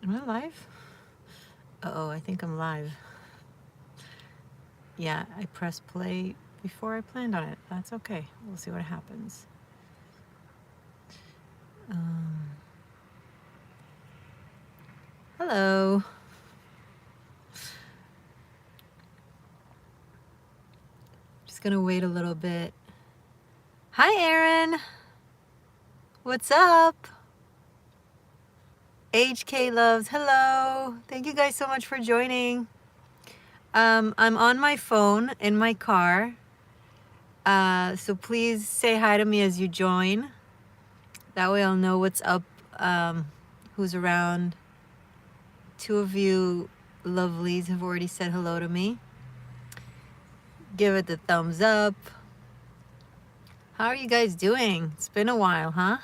Am I live? Uh-oh, I think I'm live. Yeah, I pressed play before I planned on it. That's okay. We'll see what happens. Hello. Just gonna wait a little bit. Hi, Aaron. What's up? HK Loves, hello. Thank you guys so much for joining. I'm on my phone in my car. So please say hi to me as you join. That way I'll know what's up, who's around. 2 of you lovelies have already said hello to me. Give it the thumbs up. How are you guys doing? It's been a while, huh?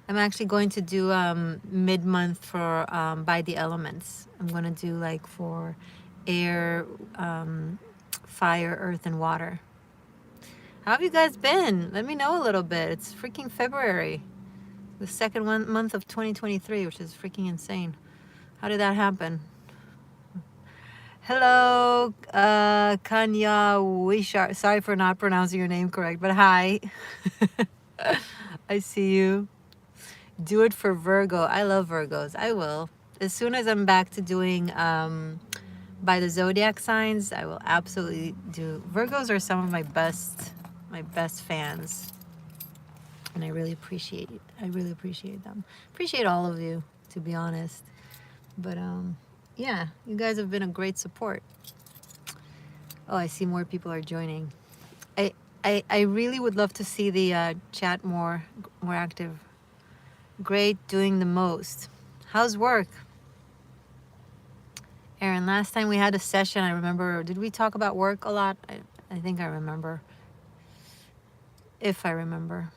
I'm actually going to do mid-month for By the Elements. I'm going to do like for air, fire, earth, and water. How have you guys been? Let me know a little bit. It's freaking February. The second month of 2023, which is freaking insane. How did that happen? Hello, Kanya Wishar. Sorry for not pronouncing your name correct, but hi. I see you. Do it for Virgo. I love Virgos. I will. As soon as I'm back to doing by the zodiac signs, I will absolutely do. Virgos are some of my best fans, and I really appreciate it. I really appreciate them. Appreciate all of you, to be honest. But yeah, you guys have been a great support. Oh, I see more people are joining. I really would love to see the chat more active. Great, doing the most. How's work? Aaron, last time we had a session, I remember, did we talk about work a lot? I think I remember. If I remember.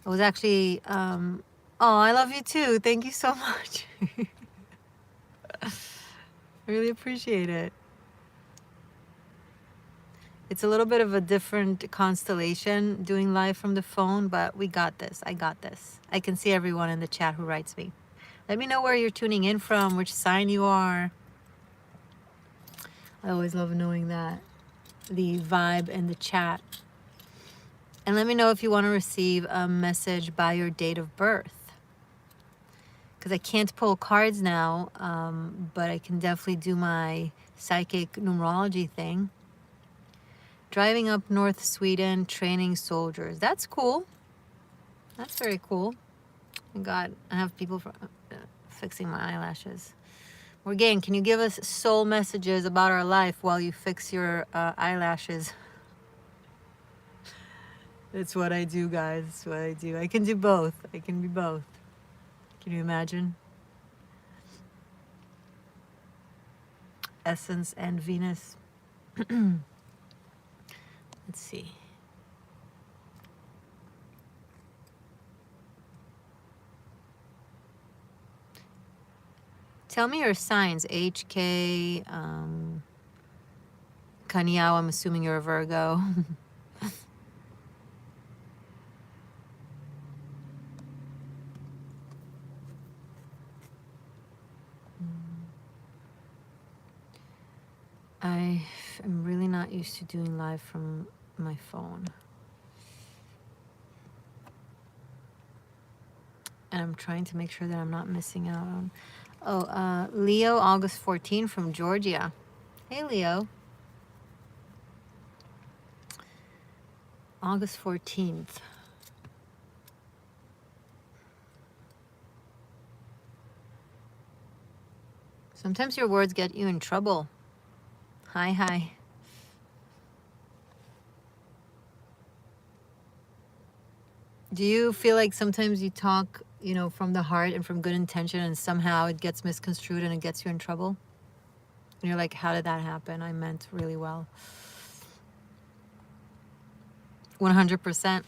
I was actually, oh, I love you too. Thank you so much. I really appreciate it. It's a little bit of a different constellation doing live from the phone, but we got this. I got this. I can see everyone in the chat who writes me. Let me know where you're tuning in from, which sign you are. I always love knowing that, the vibe in the chat. And let me know if you want to receive a message by your date of birth. Because I can't pull cards now, but I can definitely do my psychic numerology thing. Driving up North Sweden, training soldiers. That's cool. That's very cool. I have people fixing my eyelashes. Morgainne, can you give us soul messages about our life while you fix your eyelashes? That's what I do, guys. That's what I do. I can do both. I can be both. Can you imagine? Essence and Venus. Let's see. Tell me your signs. HK, Kanyao, I'm assuming you're a Virgo. I am really not used to doing live from my phone. And I'm trying to make sure that I'm not missing out on... Oh, Leo, August 14 from Georgia. Hey, Leo. August 14th. Sometimes your words get you in trouble. Hi, hi. Do you feel like sometimes you talk, you know, from the heart and from good intention and somehow it gets misconstrued and it gets you in trouble? And you're like, how did that happen? I meant really well. 100%.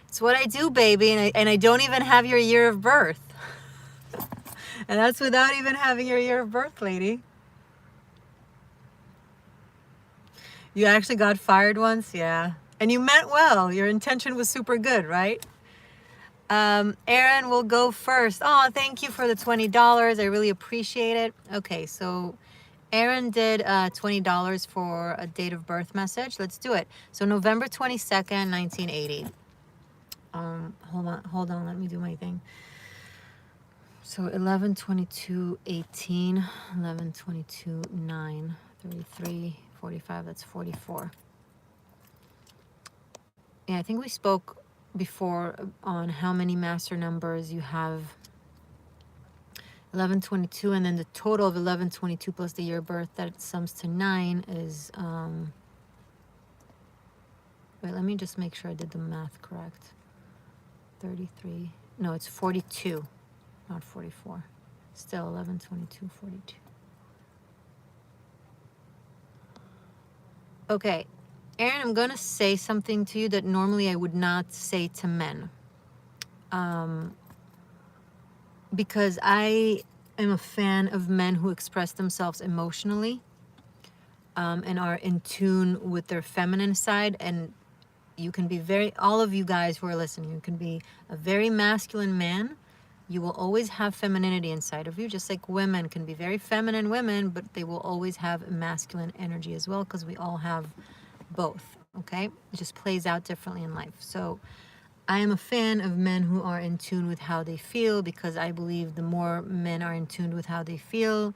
It's what I do, baby. And I don't even have your year of birth. And that's without even having your year of birth, lady. You actually got fired once? Yeah. And you meant well. Your intention was super good, right? Aaron will go first. Oh, thank you for the $20. I really appreciate it. Okay, so Aaron did $20 for a date of birth message. Let's do it. So November 22nd, 1980. Hold on, let me do my thing. So 11/22/18, 11/22/9, 33, 45, that's 44. Yeah, I think we spoke before on how many master numbers you have. 11/22, and then the total of 11/22 plus the year of birth that sums to 9 is wait, let me just make sure I did the math correct. 33, no, it's 42, not 44. Still 11/22, 42. Okay, Aaron, I'm gonna say something to you that normally I would not say to men, because I am a fan of men who express themselves emotionally, and are in tune with their feminine side. And you can be all of you guys who are listening, you can be a very masculine man. You will always have femininity inside of you, just like women can be very feminine women, but they will always have masculine energy as well, because we all have both, okay? It just plays out differently in life. So I am a fan of men who are in tune with how they feel, because I believe the more men are in tune with how they feel,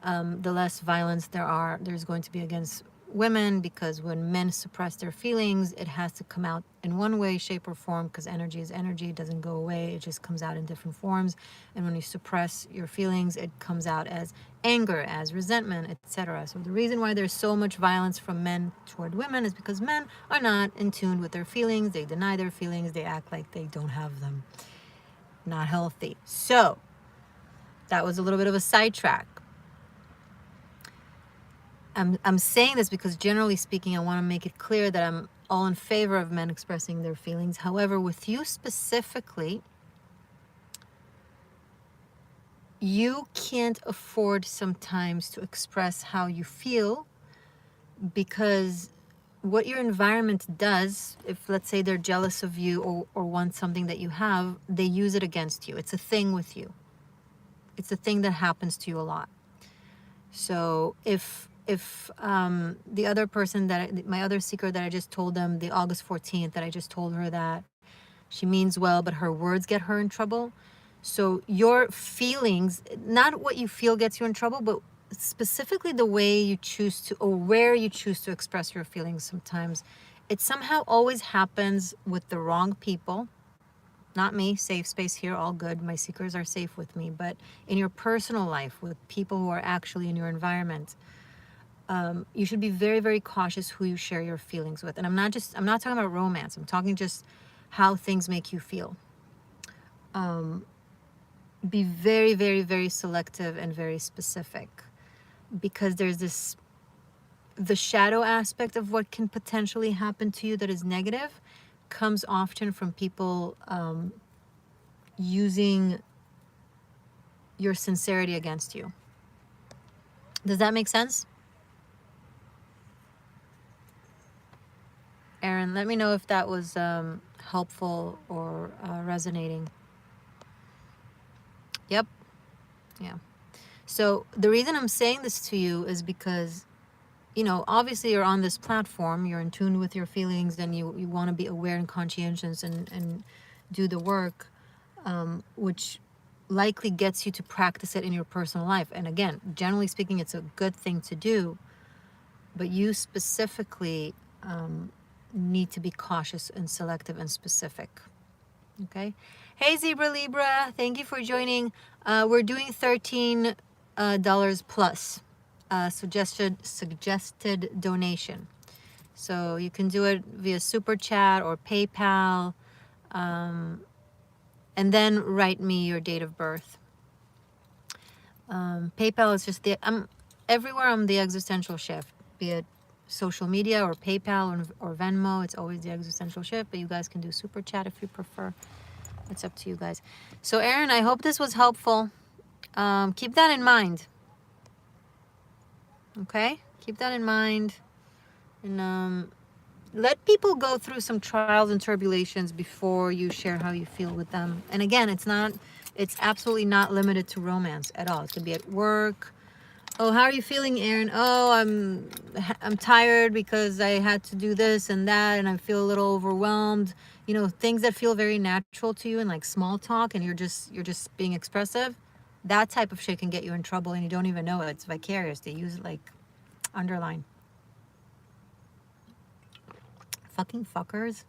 the less violence there's going to be against women, because when men suppress their feelings, it has to come out in one way, shape, or form, because energy is energy. It doesn't go away. It just comes out in different forms. And when you suppress your feelings, it comes out as anger, as resentment, etc. So the reason why there's so much violence from men toward women is because men are not in tune with their feelings. They deny their feelings. They act like they don't have them. Not healthy. So that was a little bit of a sidetrack. I'm saying this because, generally speaking, I want to make it clear that I'm all in favor of men expressing their feelings. However, with you specifically, you can't afford sometimes to express how you feel, because what your environment does, if let's say they're jealous of you, or want something that you have, they use it against you. It's a thing with you. It's a thing that happens to you a lot. So if the other person my other seeker that I just told them, the August 14th, that I just told her that she means well, but her words get her in trouble. So your feelings, not what you feel gets you in trouble, but specifically the way you choose to, or where you choose to express your feelings. Sometimes it somehow always happens with the wrong people. Not me, safe space here, all good. My seekers are safe with me. But in your personal life, with people who are actually in your environment, you should be very, very cautious who you share your feelings with. And I'm not talking about romance. I'm talking just how things make you feel. Be very, very, very selective and very specific, because there's the shadow aspect of what can potentially happen to you that is negative comes often from people using your sincerity against you. Does that make sense? Aaron, let me know if that was helpful or resonating. Yep. Yeah. So the reason I'm saying this to you is because, obviously you're on this platform, you're in tune with your feelings, and you want to be aware and conscientious and do the work, which likely gets you to practice it in your personal life. And again, generally speaking, it's a good thing to do, but you specifically need to be cautious and selective and specific. Okay. Hey, Zebra Libra, thank you for joining. We're doing $13 plus suggested donation. So you can do it via Super Chat or PayPal, and then write me your date of birth. PayPal is just I'm everywhere on the Existential Shift, be it social media or PayPal or Venmo. It's always the Existential Shift, but you guys can do Super Chat if you prefer. It's up to you guys. So Aaron, I hope this was helpful. Keep that in mind. Okay? Keep that in mind. And let people go through some trials and tribulations before you share how you feel with them. And again, it's absolutely not limited to romance at all. It could be at work. Oh, how are you feeling, Erin? Oh, I'm tired because I had to do this and that, and I feel a little overwhelmed. You know, things that feel very natural to you and like small talk, and you're just being expressive. That type of shit can get you in trouble, and you don't even know it. It's vicarious. They use it like underline. Fucking fuckers.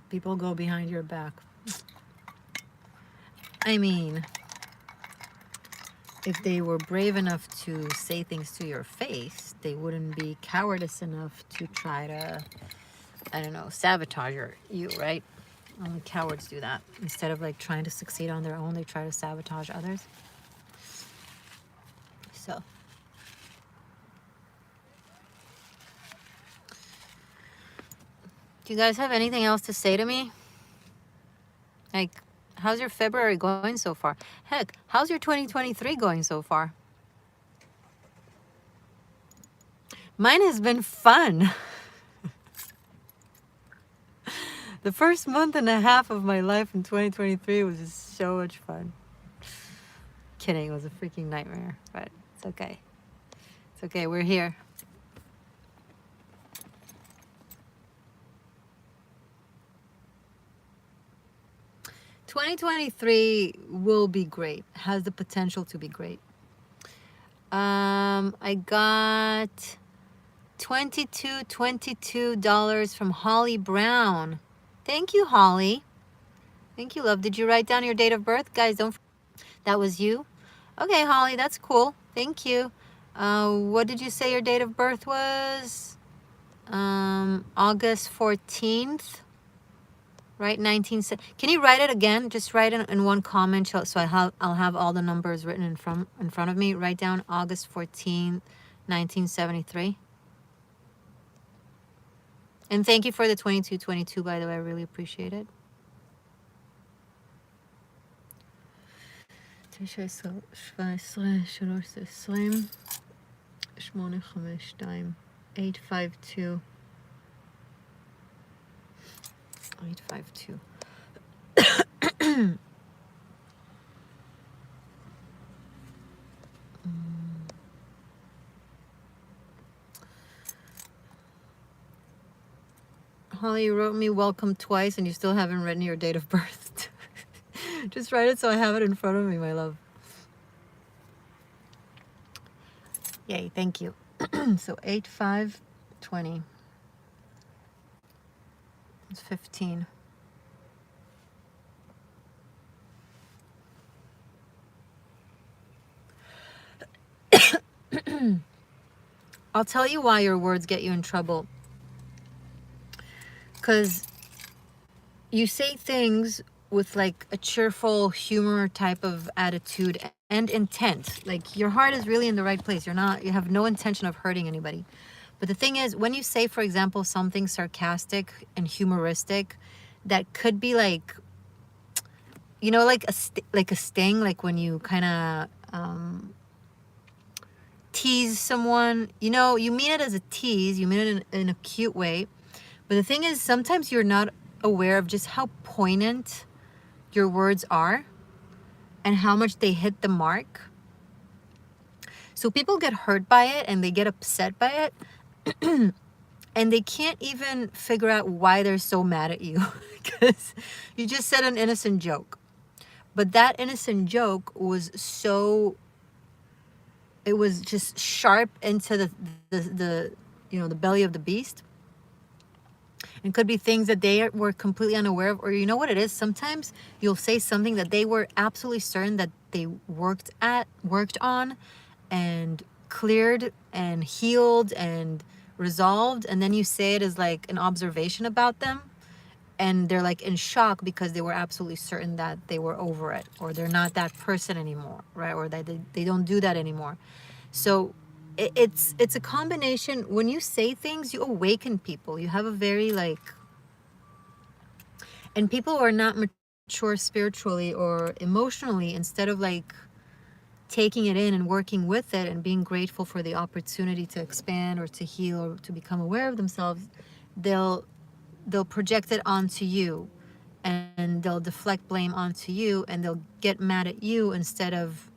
People go behind your back. I mean, if they were brave enough to say things to your face, they wouldn't be cowardice enough to try to, I don't know, sabotage you, right? Only cowards do that. Instead of like trying to succeed on their own, they try to sabotage others. So, do you guys have anything else to say to me? Like, how's your February going so far? Heck, how's your 2023 going so far? Mine has been fun. The first month and a half of my life in 2023 was just so much fun. Kidding, it was a freaking nightmare, but it's okay. It's okay, we're here. '23 will be great. Has the potential to be great. I got $22 from Holly Brown. Thank you, Holly. Thank you, love. Did you write down your date of birth? Guys, don't... That was you? Okay, Holly, that's cool. Thank you. What did you say your date of birth was? August 14th. Right, 19... Can you write it again? Just write it in one comment so I'll have all the numbers written in front of me. Write down August 14th, 1973. And thank you for the 2222, by the way. I really appreciate it. 9, 17, 3, 20, 852, 852. 852. Holly, you wrote me welcome twice and you still haven't written your date of birth. Just write it so I have it in front of me, my love. Yay, thank you. So 8520. It's 15. I'll tell you why your words get you in trouble. Because you say things with like a cheerful humor type of attitude and intent. Like your heart is really in the right place. You have no intention of hurting anybody. But the thing is, when you say, for example, something sarcastic and humoristic, that could be like, you know, like a sting, like when you kind of tease someone. You know, you mean it as a tease, you mean it in a cute way. But the thing is, sometimes you're not aware of just how poignant your words are and how much they hit the mark. So people get hurt by it and they get upset by it. And they can't even figure out why they're so mad at you because you just said an innocent joke. But that innocent joke was it was just sharp into the you know, the belly of the beast. It could be things that they were completely unaware of, or you know what it is? Sometimes you'll say something that they were absolutely certain that they worked on and cleared and healed and resolved, and then you say it as like an observation about them, and they're like in shock because they were absolutely certain that they were over it, or they're not that person anymore, right? Or that they don't do that anymore. So it's a combination. When you say things, you awaken people. You have a very like And people who are not mature spiritually or emotionally, instead of like taking it in and working with it and being grateful for the opportunity to expand or to heal or to become aware of themselves, they'll project it onto you, and they'll deflect blame onto you, and they'll get mad at you instead of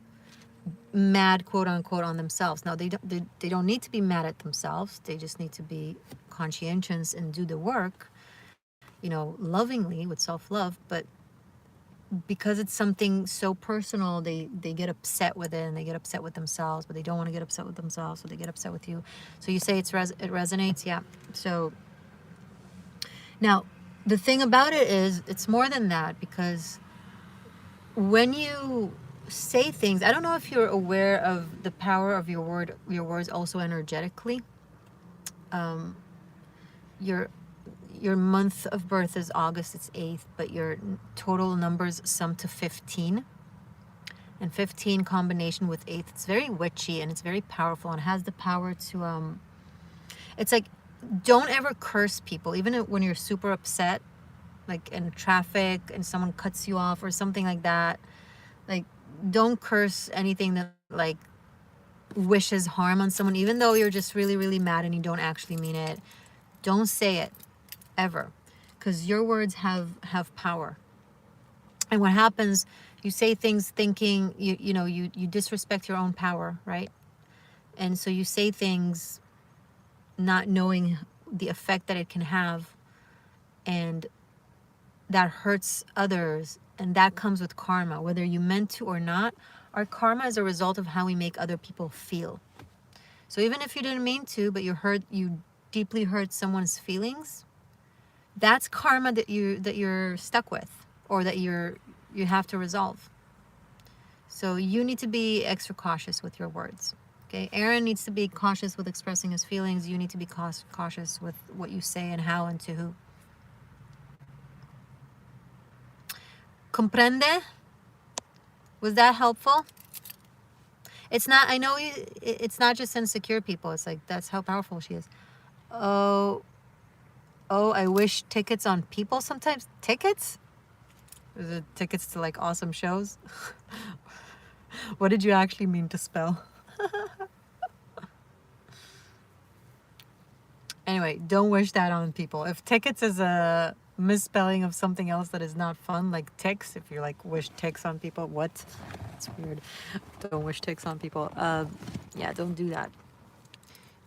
mad, quote unquote, on themselves. Now they don't need to be mad at themselves. They just need to be conscientious and do the work, lovingly, with self-love. But because it's something so personal, they get upset with it, and they get upset with themselves, but they don't want to get upset with themselves, so they get upset with you. So you say it resonates. Yeah. So now the thing about it is, it's more than that, because when you say things, I don't know if you're aware of the power of your words also energetically. um your your month of birth is August, it's 8th, but your total numbers sum to 15. And 15 combination with 8th, it's very witchy and it's very powerful, and has the power to it's like, don't ever curse people, even when you're super upset, like in traffic and someone cuts you off or something like that. Like, don't curse anything that like wishes harm on someone, even though you're just really, really mad and you don't actually mean it. Don't say it ever, because your words have power. And what happens, you say things thinking you disrespect your own power, right? And so you say things not knowing the effect that it can have, and that hurts others, and that comes with karma, whether you meant to or not. Our karma is a result of how we make other people feel. So even if you didn't mean to, but you deeply hurt someone's feelings, that's karma that you're stuck with, or that you have to resolve. So you need to be extra cautious with your words. Okay, Aaron needs to be cautious with expressing his feelings. You need to be cautious with what you say and how and to who. Comprende? Was that helpful? It's not, I know it's not just insecure people. It's like, that's how powerful she is. Oh, I wish tickets on people sometimes. Tickets? Is it tickets to like awesome shows? What did you actually mean to spell? Anyway, don't wish that on people. If tickets is a misspelling of something else that is not fun, like ticks, if you're like wish ticks on people, what? It's weird. Don't wish ticks on people. Yeah, don't do that.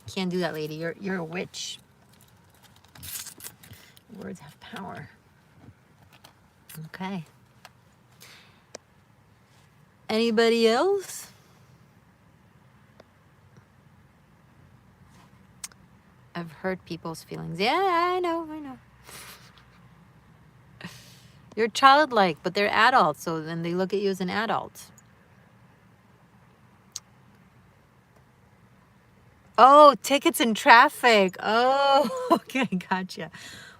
Can't do that, lady. You're a witch. Words have power. Okay. Anybody else? I've hurt people's feelings. Yeah, I know. You're childlike, but they're adults, so then they look at you as an adult. Oh, tickets in traffic. Oh, okay, gotcha.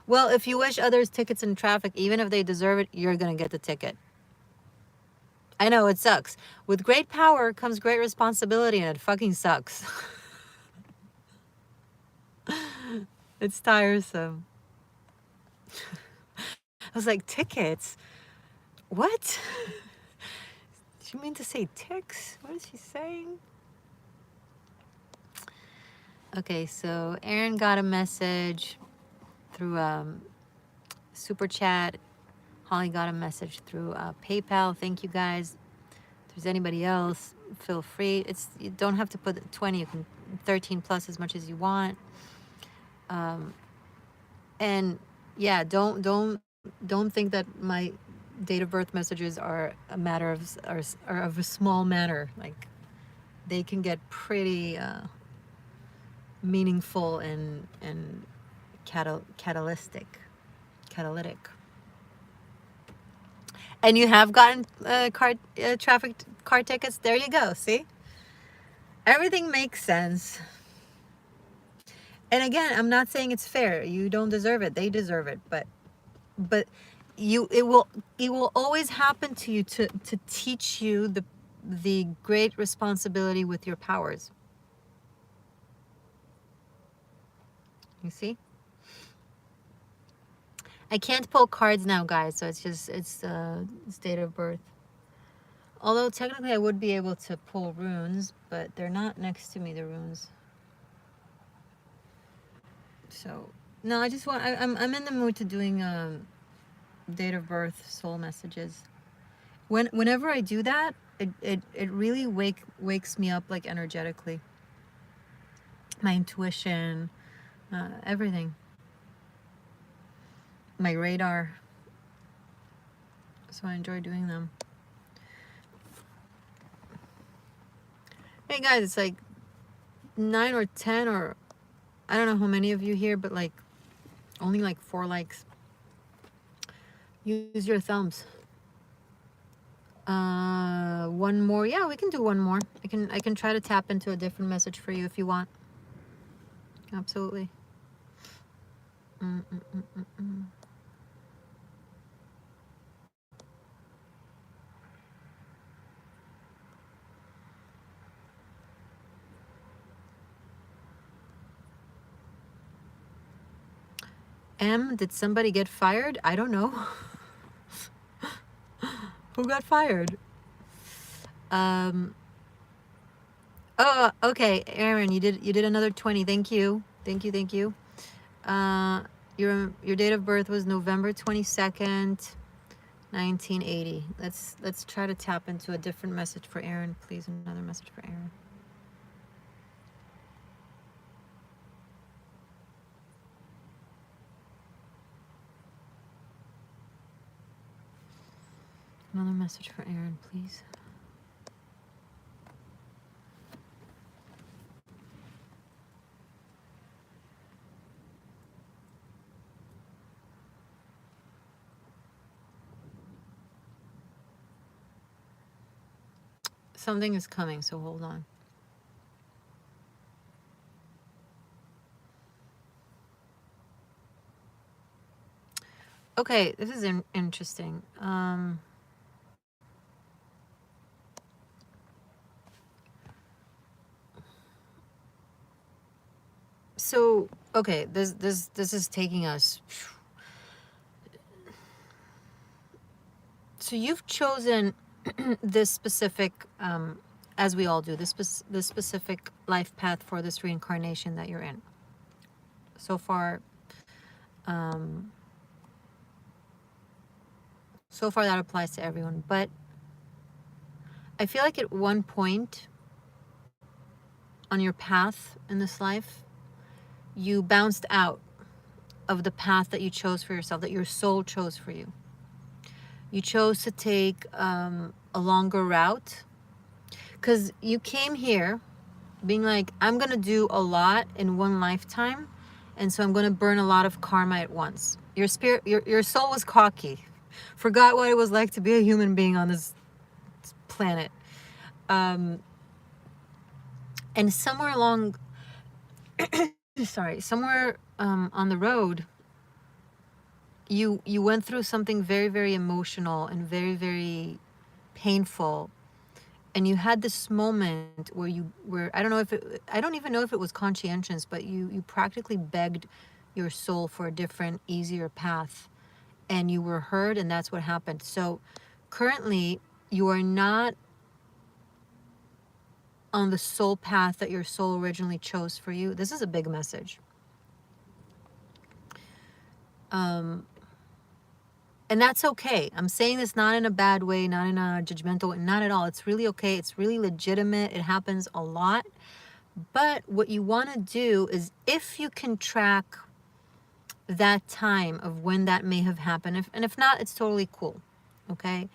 Well, if you wish others tickets in traffic, even if they deserve it, you're going to get the ticket. I know, it sucks. With great power comes great responsibility, and it fucking sucks. It's tiresome. I was like, tickets? What? Did you mean to say ticks? What is she saying? Okay, so Aaron got a message through super chat. Holly got a message through PayPal. Thank you guys. If there's anybody else, feel free. You don't have to put 20. You can 13 plus as much as you want. And yeah, don't think that my date of birth messages are a matter of are of a small matter. Like, they can get pretty meaningful and catalytic. And you have gotten traffic car tickets. There you go. See, everything makes sense. And again, I'm not saying it's fair. You don't deserve it. They deserve it. But it will always happen to you to teach you the great responsibility with your powers. You see? I can't pull cards now, guys, so it's date of birth. Although technically I would be able to pull runes, but they're not next to me, the runes. So no, I just want I'm in the mood to doing date of birth soul messages. Whenever I do that, it really wakes me up, like, energetically. My intuition, everything. My radar. So I enjoy doing them. Hey guys, it's like 9 or 10, or I don't know how many of you here, but like only like 4 likes. Use your thumbs. One more. Yeah, we can do one more. I can try to tap into a different message for you if you want. Absolutely. Did somebody get fired? I don't know. Who got fired? Oh, okay, Aaron, you did another 20. Thank you. Thank you. Your date of birth was November 22nd, 1980. Let's try to tap into a different message for Aaron, please. Another message for Aaron. Another message for Aaron, please. Something is coming, so hold on. Okay, this is interesting. So, okay, this is taking us. So you've chosen this specific, as we all do, this specific life path for this reincarnation that you're in. So far, that applies to everyone. But I feel like at one point on your path in this life, you bounced out of the path that you chose for yourself, that your soul chose for you. You chose to take a longer route, because you came here being like, I'm going to do a lot in one lifetime, and so I'm going to burn a lot of karma at once. Your spirit, your soul was cocky, forgot what it was like to be a human being on this planet. And somewhere along, somewhere on the road, you went through something very, very emotional and very, very painful. And you had this moment where I don't even know if it was conscientious, but you practically begged your soul for a different, easier path, and you were heard, and that's what happened. So currently you are not on the soul path that your soul originally chose for you. This is a big message. And that's okay. I'm saying this not in a bad way, not in a judgmental way, not at all. It's really okay. It's really legitimate. It happens a lot. But what you want to do is, if you can track that time of when that may have happened, and if not, it's totally cool. Okay?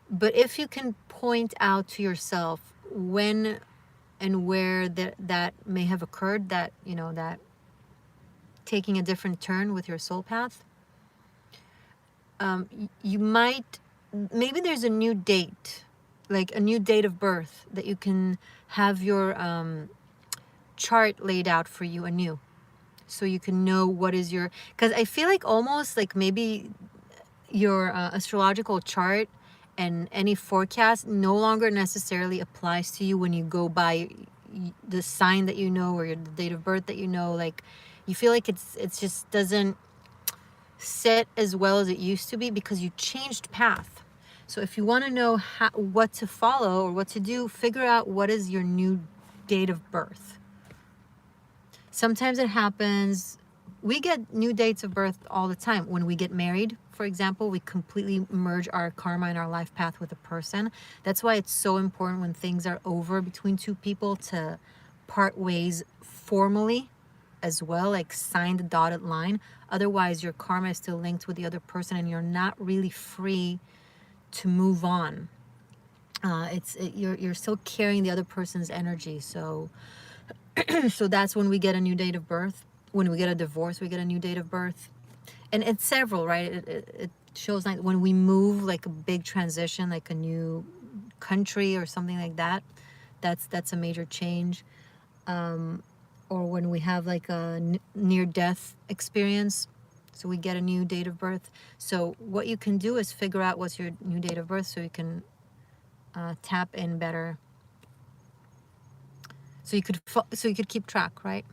But if you can point out to yourself when and where that may have occurred, that, that taking a different turn with your soul path, you might, maybe there's a new date, like a new date of birth, that you can have your chart laid out for you anew, so you can know what is your, because I feel like almost like maybe your astrological chart and any forecast no longer necessarily applies to you when you go by the sign that you know, or the date of birth that you know. Like, you feel like it's just doesn't, set as well as it used to be because you changed path. So if you want to know what to follow or what to do, figure out what is your new date of birth. Sometimes it happens, we get new dates of birth all the time. When we get married, for example, we completely merge our karma and our life path with a person. That's why it's so important when things are over between two people to part ways formally as well, like sign the dotted line. Otherwise, your karma is still linked with the other person and you're not really free to move on. You're still carrying the other person's energy. So so that's when we get a new date of birth. When we get a divorce, we get a new date of birth. And it's several, right? It shows like when we move, like a big transition, like a new country or something like that, that's a major change. Or when we have like a near-death experience, so we get a new date of birth. So what you can do is figure out what's your new date of birth so you can tap in better. So you could keep track, right?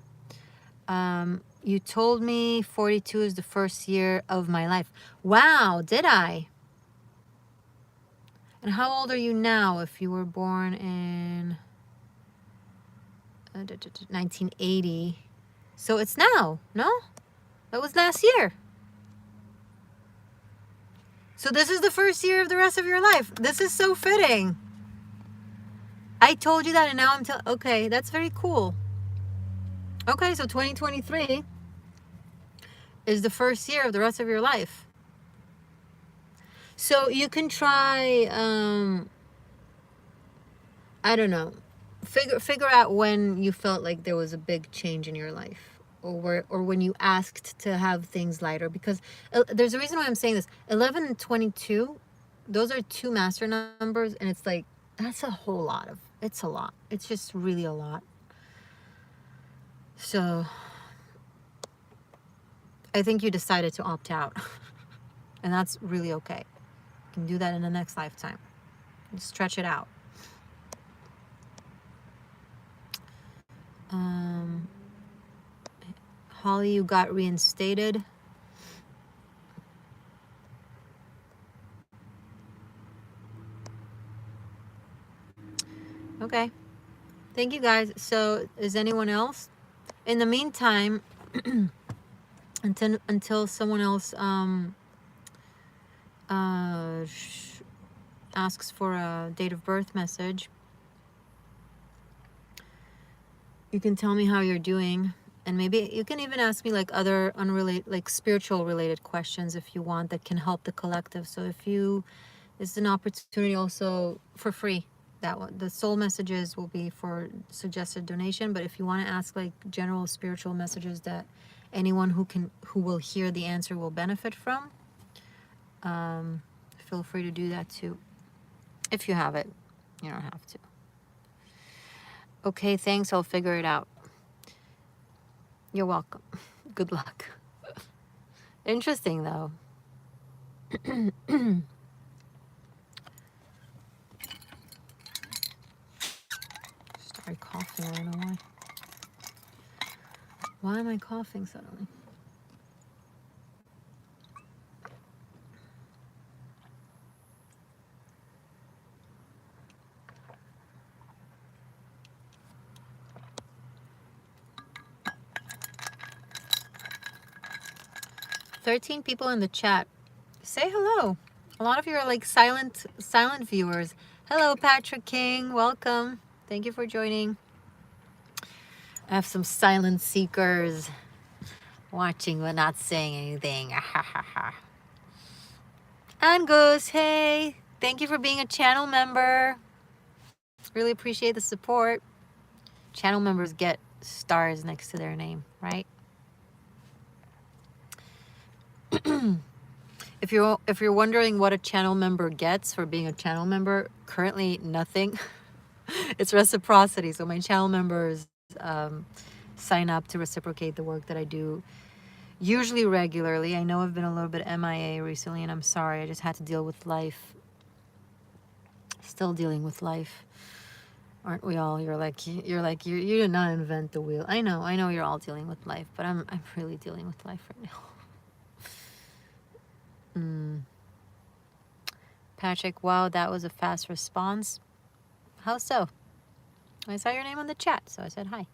You told me 42 is the first year of my life. Wow, did I? And how old are you now if you were born in 1980? So it's now, no? That was last year. So this is the first year of the rest of your life. This is so fitting. I told you that and now I'm telling, okay, that's very cool. Okay, so 2023 is the first year of the rest of your life. So you can try, I don't know, figure out when you felt like there was a big change in your life, or when you asked to have things lighter. Because there's a reason why I'm saying this. 11 and 22, those are two master numbers, and it's like, that's a whole lot of, it's a lot. It's just really a lot. So I think you decided to opt out. And that's really okay. You can do that in the next lifetime. Stretch it out. Holly, you got reinstated. Okay. Thank you guys. So is anyone else? In the meantime, until someone else asks for a date of birth message, you can tell me how you're doing, and maybe you can even ask me like other unrelated, like spiritual related questions if you want, that can help the collective. So if you, it's an opportunity also for free. That one, the soul messages will be for suggested donation, but if you want to ask like general spiritual messages that anyone who will hear the answer will benefit from, feel free to do that too. If you have it, you don't have to. Okay, thanks. I'll figure it out. You're welcome. Good luck. Interesting though. Started coughing. I don't know why. Why am I coughing suddenly? "13 people in the chat. Say hello. A lot of you are like silent viewers. Hello, Patrick King. Welcome. Thank you for joining. I have some silent seekers watching but not saying anything. Angus, hey. Thank you for being a channel member. Really appreciate the support. Channel members get stars next to their name, right? If you're wondering what a channel member gets for being a channel member, currently nothing. It's reciprocity. So my channel members sign up to reciprocate the work that I do, usually regularly. I know I've been a little bit MIA recently, and I'm sorry. I just had to deal with life. Still dealing with life, aren't we all? You're like you did not invent the wheel. I know you're all dealing with life, but I'm really dealing with life right now. Patrick, wow, that was a fast response. How so? I saw your name on the chat, so I said hi.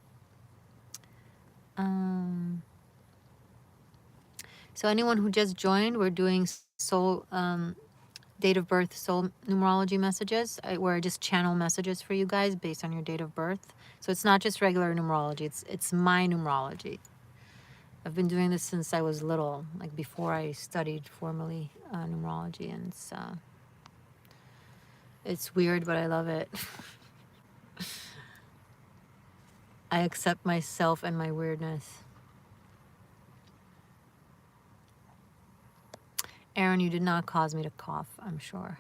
So anyone who just joined, we're doing soul, date of birth, soul numerology messages, where I just channel messages for you guys based on your date of birth. So it's not just regular numerology, it's my numerology. I've been doing this since I was little, like before I studied formally numerology, and it's weird, but I love it. I accept myself and my weirdness. Aaron, you did not cause me to cough, I'm sure.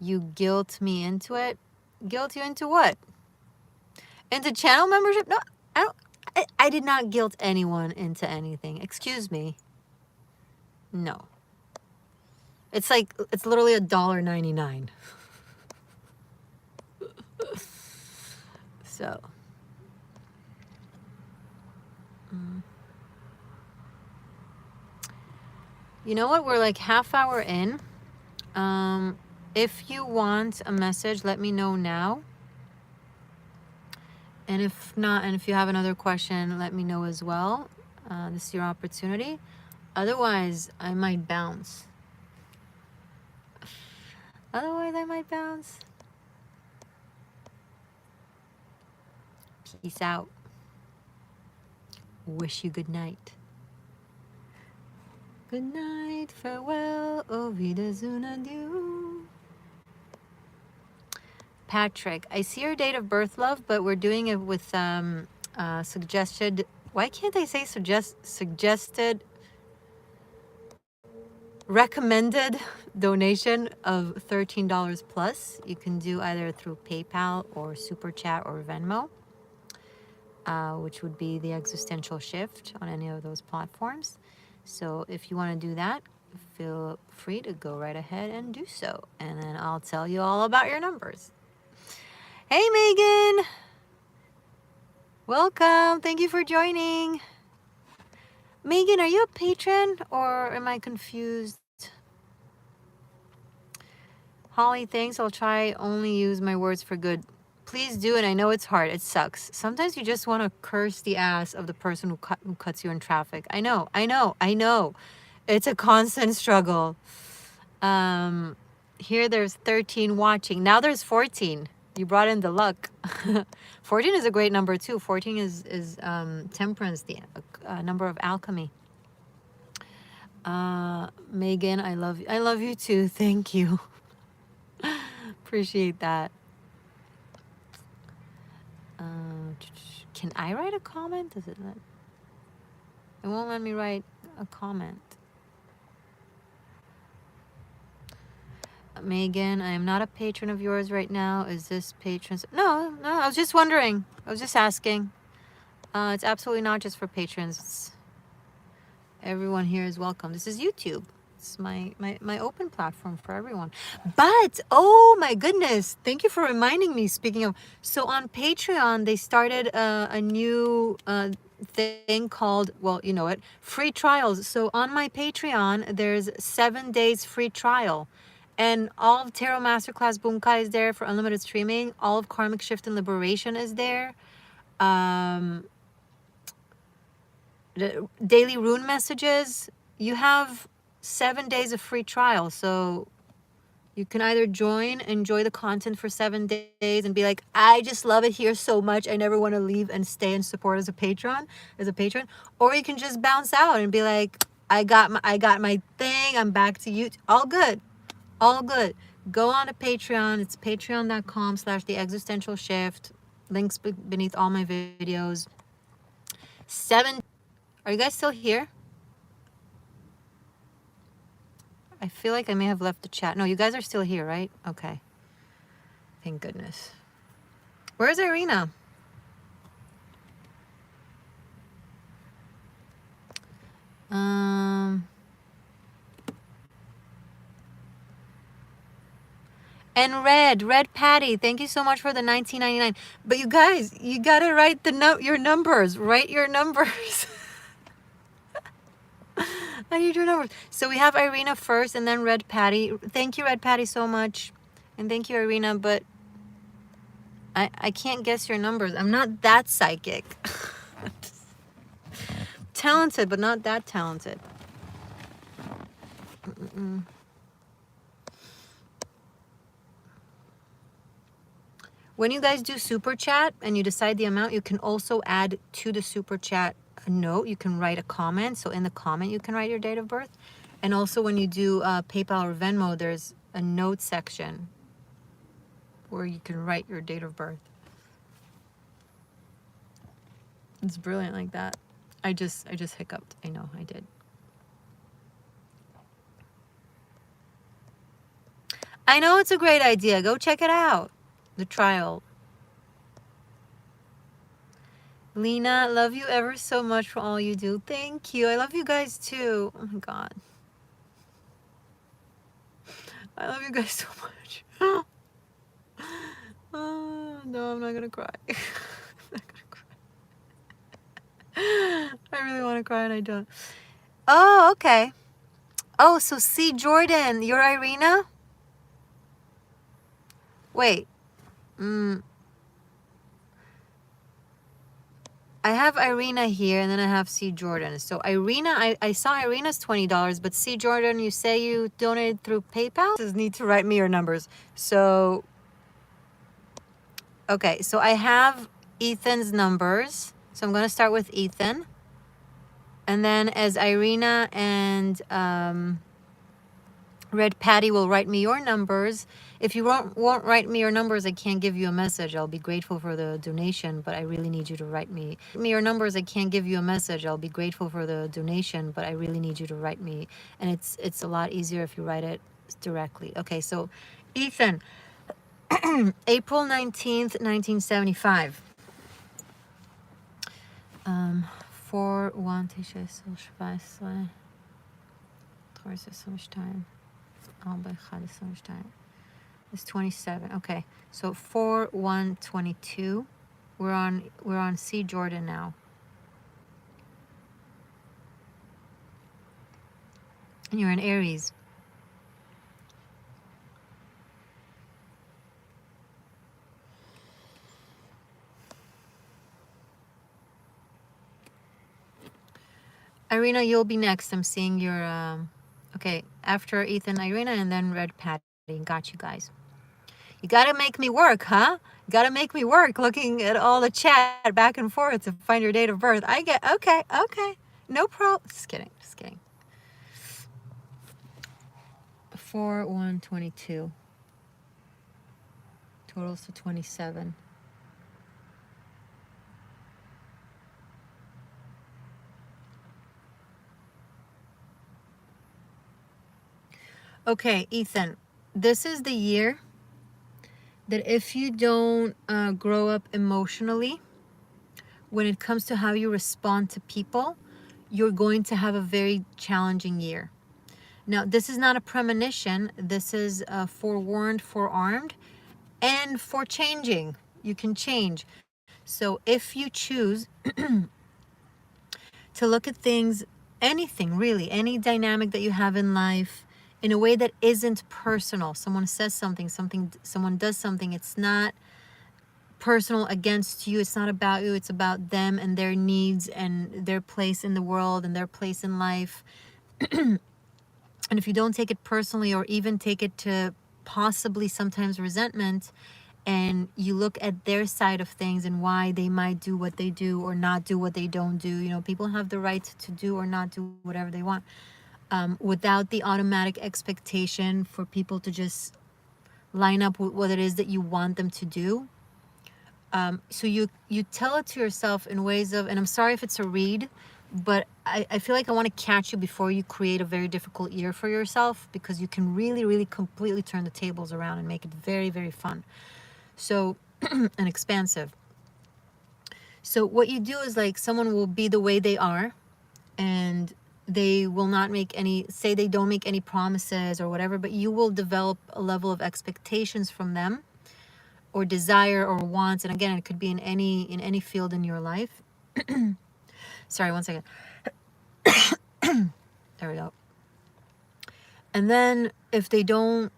You guilt me into it? Guilt you into what? Into channel membership? No, I did not guilt anyone into anything. Excuse me. No. It's like, it's literally $1.99. So. You know what? We're like half hour in. If you want a message, let me know now. And if not, and if you have another question, let me know as well. This is your opportunity. Otherwise, I might bounce. Peace out. Wish you good night. Good night, farewell, au wiedersehen, adieu. Patrick, I see your date of birth, love, but we're doing it with suggested. Why can't I say suggested? Recommended donation of $13 plus. You can do either through PayPal or Super Chat or Venmo, which would be the Existential Shift on any of those platforms. So if you want to do that, feel free to go right ahead and do so. And then I'll tell you all about your numbers. Hey, Megan. Welcome. Thank you for joining. Megan, are you a patron or am I confused? Holly, thanks. I'll try only use my words for good. Please do, and I know it's hard. It sucks. Sometimes you just want to curse the ass of the person who cuts you in traffic. I know. It's a constant struggle. Here there's 13 watching. Now there's 14. You brought in the luck. 14 is a great number too. 14 is temperance, the number of alchemy. Megan, I love you too. Thank you. Appreciate that. Can I write a comment? Does it won't let me write a comment. Megan, I am not a patron of yours right now. Is this patrons? No, I was just wondering. I was just asking. It's absolutely not just for patrons. Everyone here is welcome. This is YouTube. It's my open platform for everyone. But, oh my goodness, thank you for reminding me. Speaking of, so on Patreon, they started a new thing called, well, you know it, free trials. So on my Patreon, there's 7 days free trial. And all of Tarot Masterclass Bunkai is there for unlimited streaming. All of Karmic Shift and Liberation is there. The daily rune messages. You have 7 days of free trial. So you can either join, enjoy the content for 7 days and be like, I just love it here so much. I never want to leave and stay and support as a patron. Or you can just bounce out and be like, I got my thing. I'm back to you. All good. Go on to Patreon. It's patreon.com/the existential shift. Links beneath all my videos. Are you guys still here? I feel like I may have left the chat. No, you guys are still here, right? Okay. Thank goodness. Where's Irina? And Red Patty, thank you so much for the $19.99. But you guys, you gotta write your numbers. Write your numbers. I need your numbers. So we have Irina first and then Red Patty. Thank you, Red Patty, so much. And thank you, Irina, but I can't guess your numbers. I'm not that psychic. Talented, but not that talented. When you guys do super chat and you decide the amount, you can also add to the super chat a note. You can write a comment. So in the comment, you can write your date of birth. And also when you do PayPal or Venmo, there's a note section where you can write your date of birth. It's brilliant like that. I just hiccuped. I know I did. I know it's a great idea. Go check it out. The trial. Lena, love you ever so much for all you do. Thank you. I love you guys too. Oh my God. I love you guys so much. Oh, no, I'm not gonna cry. I'm not gonna cry. I really want to cry and I don't. Oh, okay. Oh, so C. Jordan, you're Irina? Wait. I have Irina here and then I have C. Jordan. So Irina, I saw Irina's $20, but C. Jordan, you say you donated through PayPal? Just need to write me your numbers. So, okay, so I have Ethan's numbers. So I'm going to start with Ethan. And then as Irina and Red Patty will write me your numbers. If you won't write me your numbers, I can't give you a message. I'll be grateful for the donation, but I really need you to write me your numbers. I can't give you a message. I'll be grateful for the donation, but I really need you to write me. And it's a lot easier if you write it directly. Okay, so Ethan, April 19th, 1975. 4-1 time. It's 27. Okay, so 4-1-22. We're on C. Jordan now. And you're in Aries. Irina, you'll be next. I'm seeing your okay, after Ethan, Irina, and then Red Patty. Got you guys. You gotta make me work, huh? Gotta make me work looking at all the chat back and forth to find your date of birth. I get, okay. No problem. Just kidding. 4-1-22. Totals to 27. Okay, Ethan, this is the year that if you don't grow up emotionally, when it comes to how you respond to people, you're going to have a very challenging year. Now, this is not a premonition. This is forewarned, forearmed, and for changing. You can change. So if you choose to look at things, anything really, any dynamic that you have in life, in a way that isn't personal. Someone says something, someone does something. It's not personal against you. It's not about you. It's about them and their needs and their place in the world and their place in life. And if you don't take it personally, or even take it to possibly sometimes resentment, and you look at their side of things and why they might do what they do or not do what they don't do. You know, people have the right to do or not do whatever they want, without the automatic expectation for people to just line up with what it is that you want them to do. So you tell it to yourself in ways of, and I'm sorry if it's a read, but I feel like I want to catch you before you create a very difficult year for yourself, because you can really, really completely turn the tables around and make it very, very fun. So, and expansive. So what you do is, like, someone will be the way they are, and they will not make any, say they don't make any promises or whatever, but you will develop a level of expectations from them, or desire or wants. And again, it could be in any field in your life. Sorry, one second. There we go. And then if they don't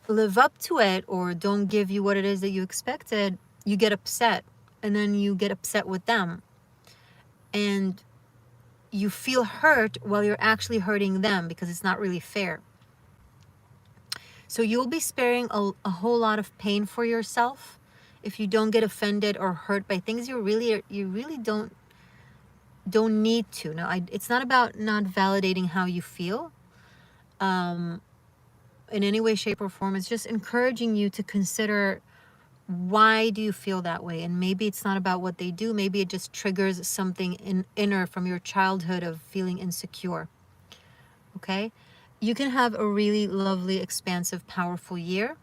live up to it or don't give you what it is that you expected, you get upset. And then you get upset with them. And you feel hurt while you're actually hurting them because it's not really fair. So you'll be sparing a whole lot of pain for yourself if you don't get offended or hurt by things you really don't need to. No, it's not about not validating how you feel in any way, shape, or form. It's just encouraging you to consider, why do you feel that way? And maybe it's not about what they do. Maybe it just triggers something inner from your childhood of feeling insecure. Okay? You can have a really lovely, expansive, powerful year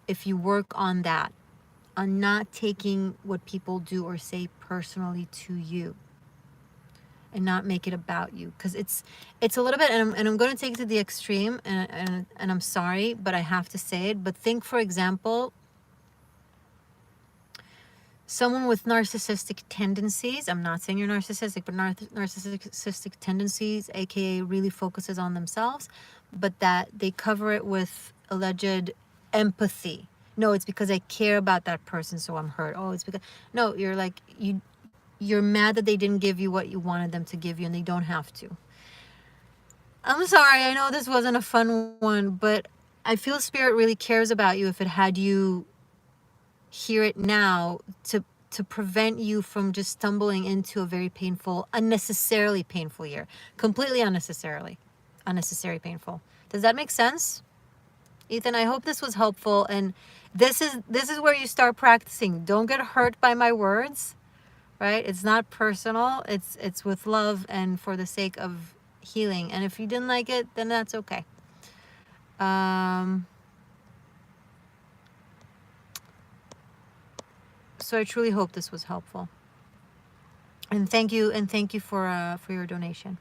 if you work on that, on not taking what people do or say personally to you, and not make it about you. Because it's a little bit, and I'm going to take it to the extreme, and I'm sorry, but I have to say it. But think, for example, someone with narcissistic tendencies. I'm not saying you're narcissistic, but narcissistic tendencies, aka really focuses on themselves, but that they cover it with alleged empathy. No, it's because I care about that person, so I'm hurt. Oh, it's because, no, you're like, you're mad that they didn't give you what you wanted them to give you, and they don't have to. I'm sorry, I know this wasn't a fun one, but I feel Spirit really cares about you if it had you hear it now to prevent you from just stumbling into a very painful, unnecessarily painful year. Completely unnecessary painful. Does that make sense? Ethan, I hope this was helpful, and this is where you start practicing. Don't get hurt by my words, right? It's not personal. It's with love and for the sake of healing. And if you didn't like it, then that's okay. So I truly hope this was helpful. And thank you for your donation.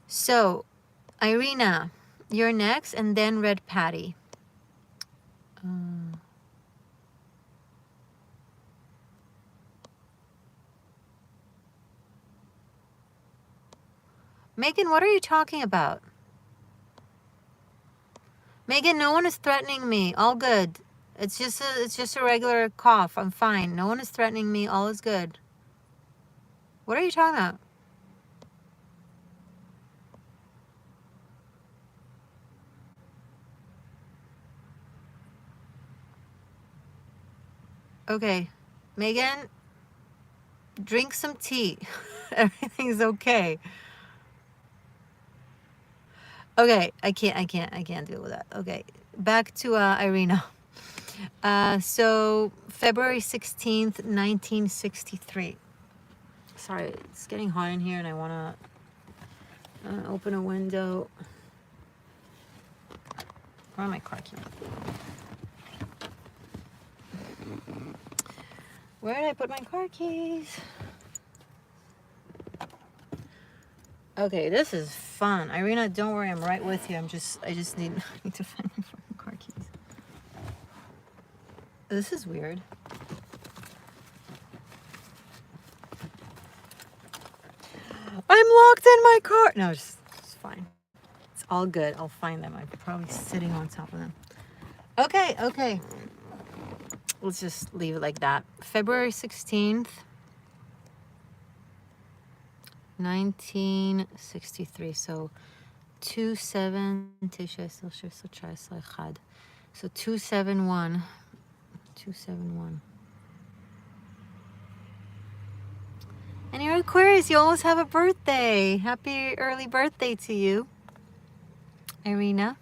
So, Irina, you're next, and then Red Patty. Megan, what are you talking about? Megan, no one is threatening me. All good. It's just a regular cough. I'm fine. No one is threatening me. All is good. What are you talking about? Okay. Megan, drink some tea. Everything's okay. Okay, I can't deal with that. Okay, back to Irina. So February 16th, 1963. Sorry, it's getting hot in here and I want to open a window. Where are my car keys? Where did I put my car keys? Okay, this is fun. Irina, don't worry, I'm right with you. I just need to find my fucking car keys. This is weird. I'm locked in my car. No, it's fine. It's all good. I'll find them. I'm probably sitting on top of them. Okay. Let's just leave it like that. February 16th, 1963. So 2-7 So 271. 271. And you're Aquarius, you almost have a birthday. Happy early birthday to you, Irina.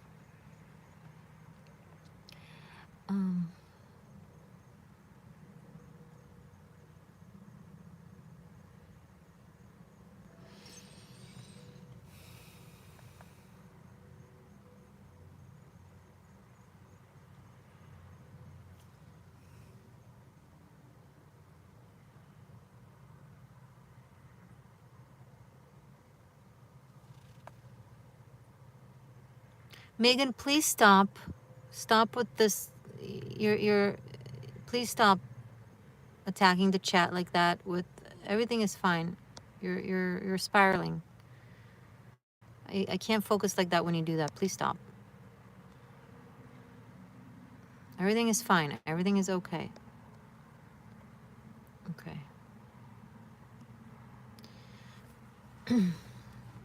Megan, please stop with this. You're Please stop attacking the chat like that. With everything is fine. You're spiraling. I can't focus like that when you do that. Please stop. Everything is fine. Everything is okay. Okay.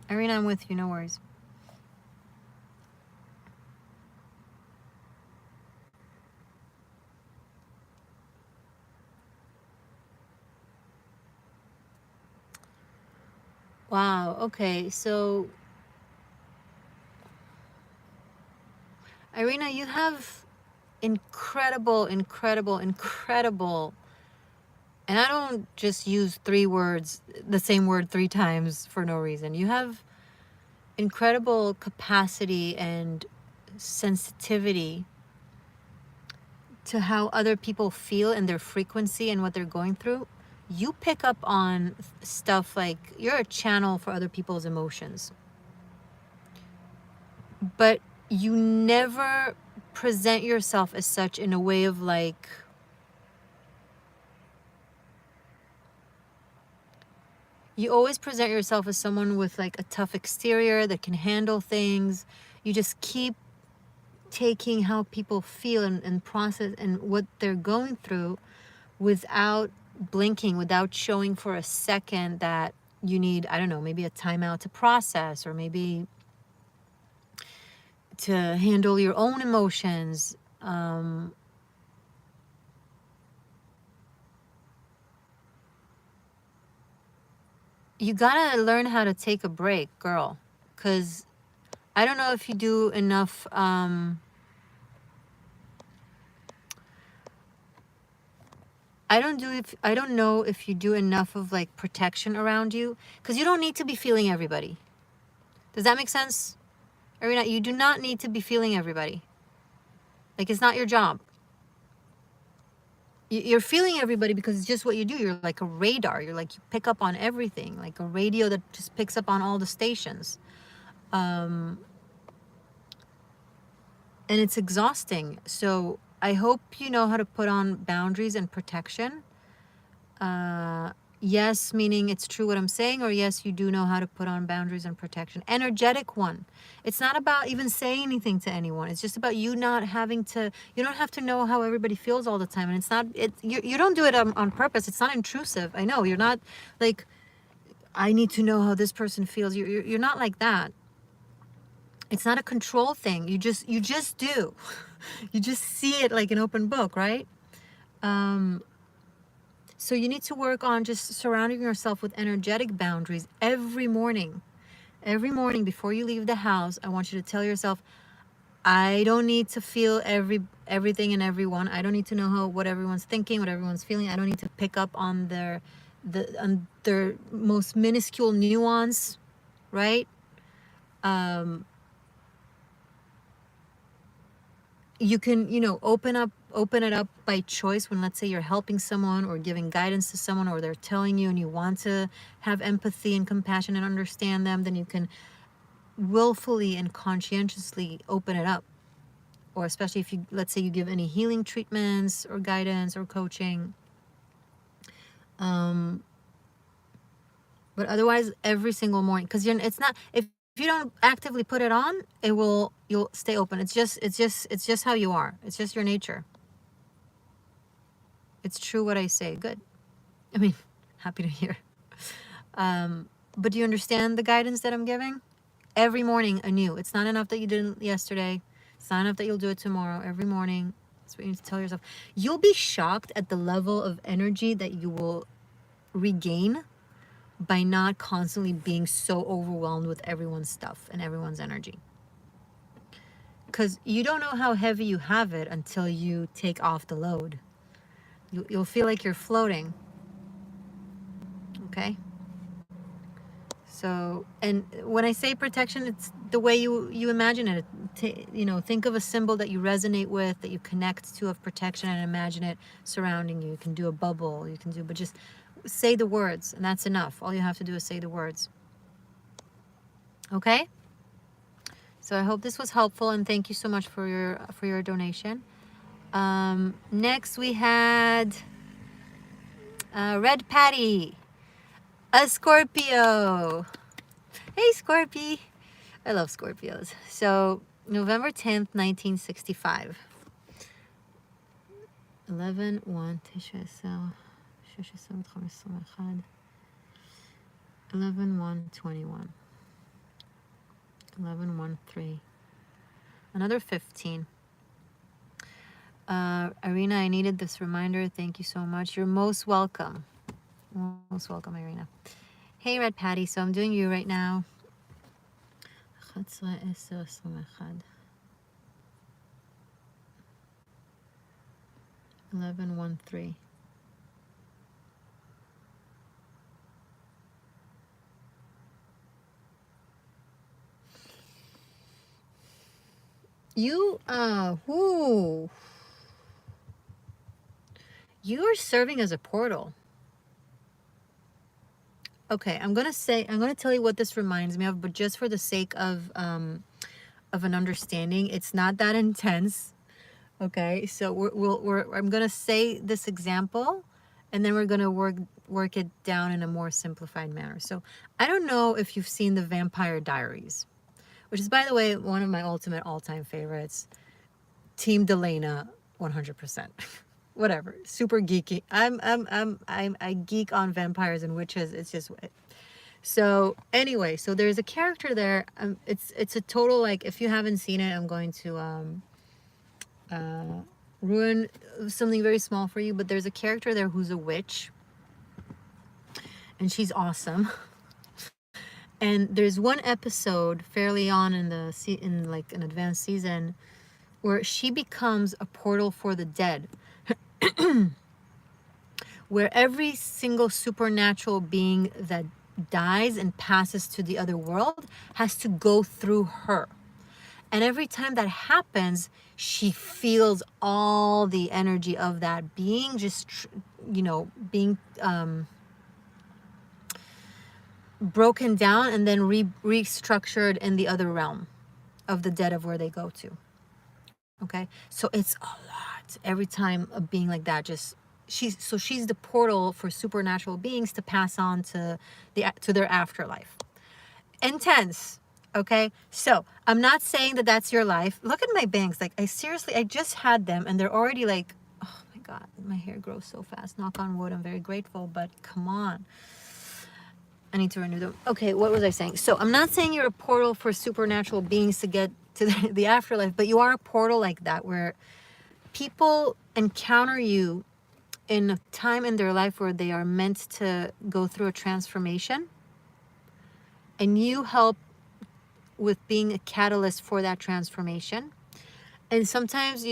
Irina, I'm with you. No worries. Wow. Okay. So, Irina, you have incredible, incredible, incredible. And I don't just use three words, the same word three times for no reason. You have incredible capacity and sensitivity to how other people feel and their frequency and what they're going through. You pick up on stuff like you're a channel for other people's emotions. But you never present yourself as such in a way of like, you always present yourself as someone with like a tough exterior that can handle things. You just keep taking how people feel and process and what they're going through without blinking, without showing for a second that you need, I don't know, maybe a timeout to process, or maybe to handle your own emotions. You gotta learn how to take a break, girl, because I don't know if you do enough. I don't know if you do enough of like protection around you, because you don't need to be feeling everybody. Does that make sense, Irina? You do not need to be feeling everybody. Like, it's not your job. You're feeling everybody because it's just what you do. You're like a radar. You're like, you pick up on everything, like a radio that just picks up on all the stations. And it's exhausting. So I hope you know how to put on boundaries and protection. Yes, meaning it's true what I'm saying, or yes, you do know how to put on boundaries and protection. Energetic one. It's not about even saying anything to anyone. It's just about you not having to, you don't have to know how everybody feels all the time. And it's not, you don't do it on purpose. It's not intrusive. I know you're not like, I need to know how this person feels. You're not like that. It's not a control thing. You just do. You just see it like an open book, right? So you need to work on just surrounding yourself with energetic boundaries every morning. Every morning before you leave the house, I want you to tell yourself, I don't need to feel everything and everyone. I don't need to know what everyone's thinking, what everyone's feeling. I don't need to pick up on their most minuscule nuance, right? You can, open it up by choice when, let's say, you're helping someone or giving guidance to someone, or they're telling you and you want to have empathy and compassion and understand them, then you can willfully and conscientiously open it up. Or especially if you, let's say, you give any healing treatments or guidance or coaching. But otherwise, every single morning, because it's not, if you don't actively put it on, you'll stay open. It's just how you are. It's just your nature. It's true what I say. Good. I mean, happy to hear. But do you understand the guidance that I'm giving? Every morning anew. It's not enough that you did it yesterday. It's not enough that you'll do it tomorrow. Every morning. That's what you need to tell yourself. You'll be shocked at the level of energy that you will regain by not constantly being so overwhelmed with everyone's stuff and everyone's energy. Because you don't know how heavy you have it until you take off the load. You'll feel like you're floating. Okay? So, and when I say protection, it's the way you imagine it. Think of a symbol that you resonate with, that you connect to, of protection, and imagine it surrounding you. You can do a bubble, but just say the words, and that's enough. All you have to do is say the words. Okay? So I hope this was helpful, and thank you so much for your donation. Next we had Red Patty, a Scorpio. Hey, Scorpio. I love Scorpios. So, November 10th, 1965. 11-1, 11-1-21. 11-1-3. Another 15. Irina, I needed this reminder. Thank you so much. You're most welcome. Most welcome, Irina. Hey, Red Patty. So I'm doing you right now. 11-1-3. You are serving as a portal. Okay, I'm gonna tell you what this reminds me of, but just for the sake of an understanding, it's not that intense. Okay, so I'm gonna say this example, and then we're gonna work it down in a more simplified manner. So I don't know if you've seen the Vampire Diaries, which is, by the way, one of my ultimate all-time favorites. Team Delana, 100%. Whatever, super geeky. I geek on vampires and witches. It's just so anyway. So there's a character there. It's a total, like, if you haven't seen it, I'm going to ruin something very small for you. But there's a character there who's a witch, and she's awesome. And there's one episode fairly on in like an advanced season where she becomes a portal for the dead. Where every single supernatural being that dies and passes to the other world has to go through her. And every time that happens, she feels all the energy of that being just, being broken down and then restructured in the other realm of the dead of where they go to. Okay, so it's a lot every time a being like that just she's the portal for supernatural beings to pass on to their afterlife. Intense. Okay, so I'm not saying that that's your life. Look at my bangs. Like, I just had them and they're already like, oh my god, my hair grows so fast. Knock on wood. I'm very grateful, but come on, I need to renew them. Okay, what was I saying? So I'm not saying you're a portal for supernatural beings to get to the afterlife, but you are a portal like that where people encounter you in a time in their life where they are meant to go through a transformation, and you help with being a catalyst for that transformation. And sometimes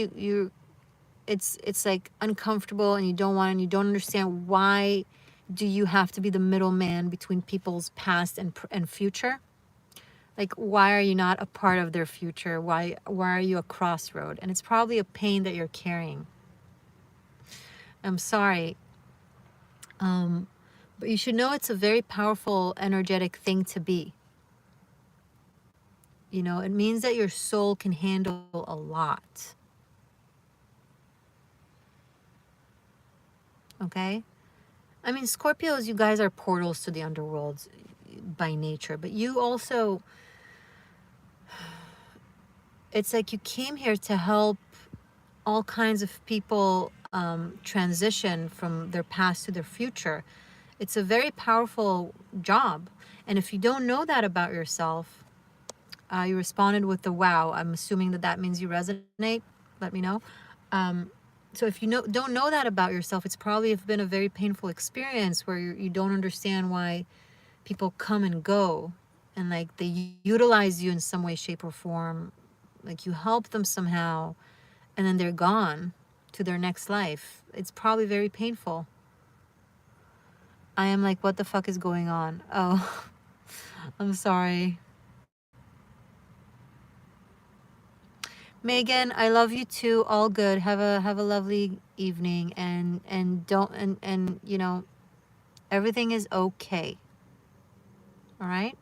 it's like uncomfortable, and you don't understand why do you have to be the middleman between people's past and future. Like, why are you not a part of their future? Why are you a crossroad? And it's probably a pain that you're carrying. I'm sorry. But you should know it's a very powerful, energetic thing to be. You know, it means that your soul can handle a lot. Okay? I mean, Scorpios, you guys are portals to the underworld by nature, but you also, it's like you came here to help all kinds of people transition from their past to their future. It's a very powerful job. And if you don't know that about yourself, you responded with the wow. I'm assuming that means you resonate. Let me know. So if you don't know that about yourself, it's probably been a very painful experience where you don't understand why people come and go, and like they utilize you in some way, shape, or form. Like, you help them somehow, and then they're gone to their next life. It's probably very painful. I am like, what the fuck is going on? Oh, I'm sorry. Megan, I love you too. All good. Have a lovely evening, and don't and you know, everything is okay. All right?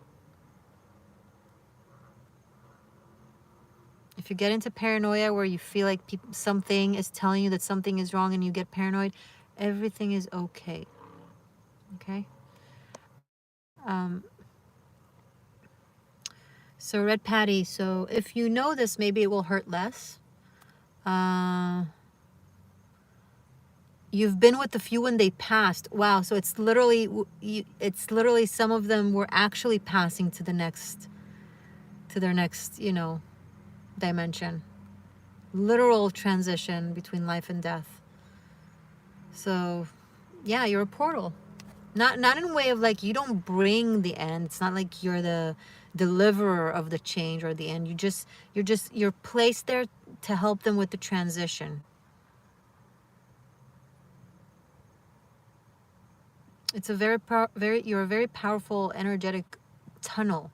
If you get into paranoia where you feel like something is telling you that something is wrong and you get paranoid, everything is okay. Okay? So Red Patty, so if you know this, maybe it will hurt less. You've been with a few when they passed. Wow, so it's literally some of them were actually passing to their next, you know, dimension. Literal transition between life and death. So, yeah, you're a portal. Not in a way of like you don't bring the end. It's not like you're the deliverer of the change or the end. You're placed there to help them with the transition. It's a you're a very powerful energetic tunnel.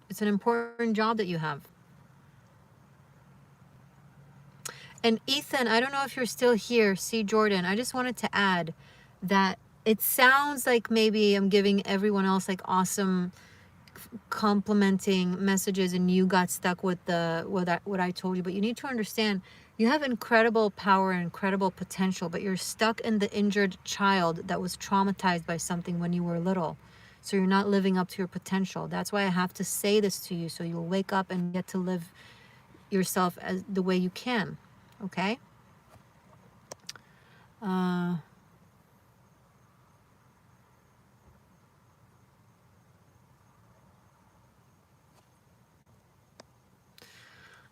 It's an important job that you have. And Ethan, I don't know if you're still here. See, Jordan, I just wanted to add that it sounds like maybe I'm giving everyone else like awesome complimenting messages and you got stuck with what I told you, but you need to understand you have incredible power and incredible potential, but you're stuck in the injured child that was traumatized by something when you were little. So you're not living up to your potential. That's why I have to say this to you, so you'll wake up and get to live yourself as the way you can. Okay? All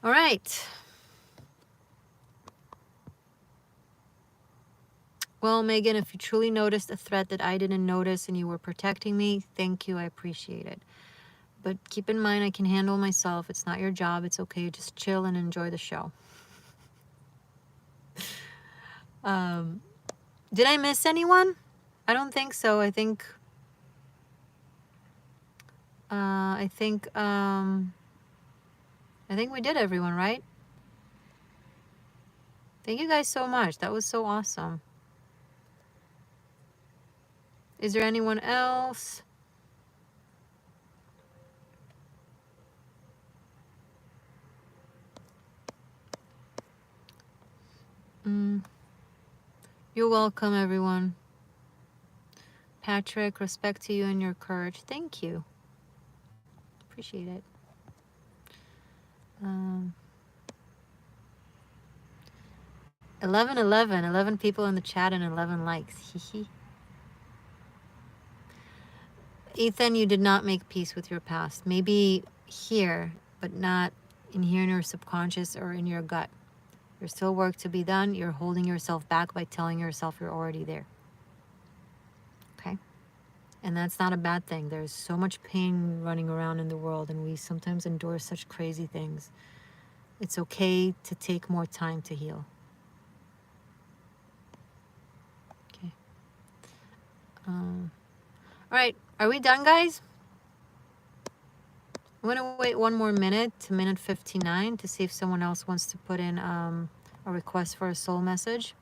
right. Well, Megan, if you truly noticed a threat that I didn't notice and you were protecting me, thank you. I appreciate it. But keep in mind, I can handle myself. It's not your job. It's okay. Just chill and enjoy the show. Did I miss anyone? I don't think so. I think we did everyone, right? Thank you guys so much. That was so awesome. Is there anyone else? You're welcome, everyone. Patrick, respect to you and your courage. Thank you. Appreciate it. 11 people in the chat and 11 likes. Ethan, you did not make peace with your past. Maybe here, but not in here in your subconscious or in your gut. There's still work to be done. You're holding yourself back by telling yourself you're already there. Okay? And that's not a bad thing. There's so much pain running around in the world, and we sometimes endure such crazy things. It's okay to take more time to heal. Okay. All right. Are we done, guys? I'm going to wait one more minute to minute 59 to see if someone else wants to put in a request for a soul message.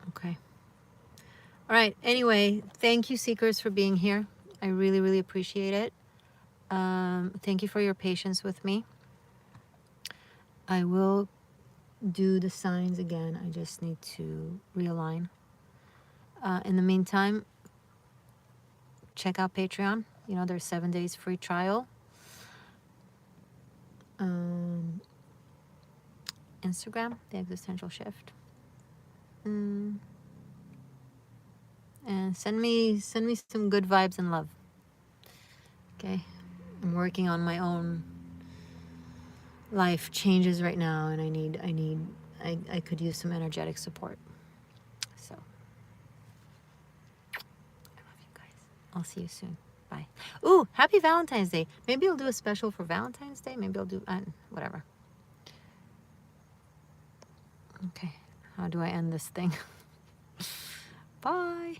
Okay. All right. Anyway, thank you, Seekers, for being here. I really, really appreciate it. Thank you for your patience with me. I will do the signs again. I just need to realign. In the meantime, check out Patreon. You know, there's 7 days free trial. Instagram, The Existential Shift. And send me some good vibes and love. Okay? I'm working on my own life changes right now, and I could use some energetic support. So I love you guys. I'll see you soon. Bye. Ooh, happy Valentine's Day. Maybe I'll do a special for Valentine's Day. Maybe I'll do whatever. Okay. How do I end this thing? Bye.